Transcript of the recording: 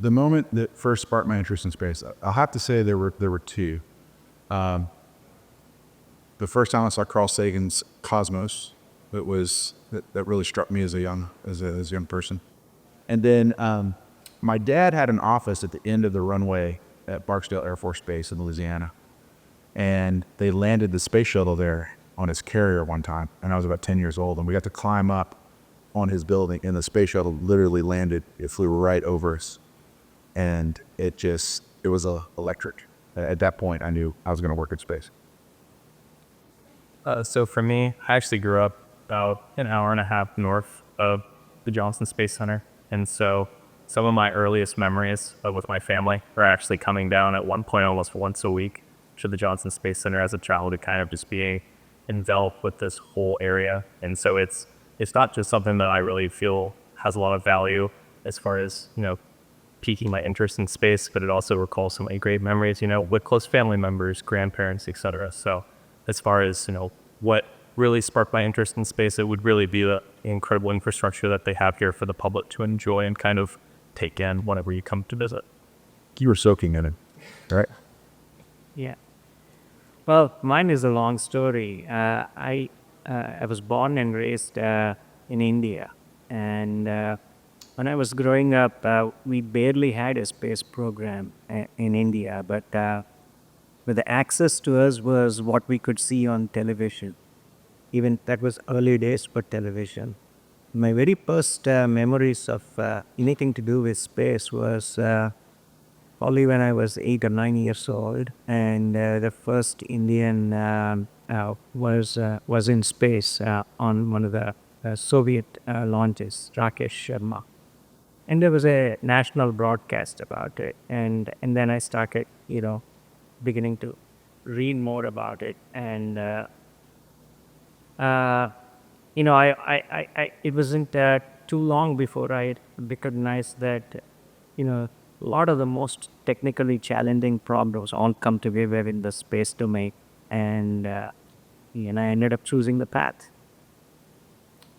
The moment that first sparked my interest in space, I'll have to say there were two. The first time I saw Carl Sagan's Cosmos, that really struck me as a young person. And then my dad had an office at the end of the runway at Barksdale Air Force Base in Louisiana, and they landed the space shuttle there on his carrier one time, and I was about 10 years old, and we got to climb up on his building, and the space shuttle literally landed. It flew right over us, and it was electric. At that point, I knew I was going to work in space. So for me, I actually grew up about an hour and a half north of the Johnson Space Center. And so some of my earliest memories with my family are actually coming down at one point almost once a week to the Johnson Space Center as a child, to kind of just being enveloped with this whole area. And so it's not just something that I really feel has a lot of value as far as, piquing my interest in space, but it also recalls so many great memories, with close family members, grandparents, etc. So as far as, what really sparked my interest in space, it would really be the incredible infrastructure that they have here for the public to enjoy and kind of take in whenever you come to visit. You were soaking in it, right? Yeah. Well, mine is a long story. I was born and raised in India, and when I was growing up, we barely had a space program in India, but the access to us was what we could see on television. Even that was early days for television. My very first memories of anything to do with space was probably when I was 8 or 9 years old, and the first Indian was in space on one of the Soviet launches, Rakesh Sharma. And there was a national broadcast about it, and then I started, beginning to read more about it, and it wasn't too long before I recognized that a lot of the most technically challenging problems all come together in the space domain, and I ended up choosing the path.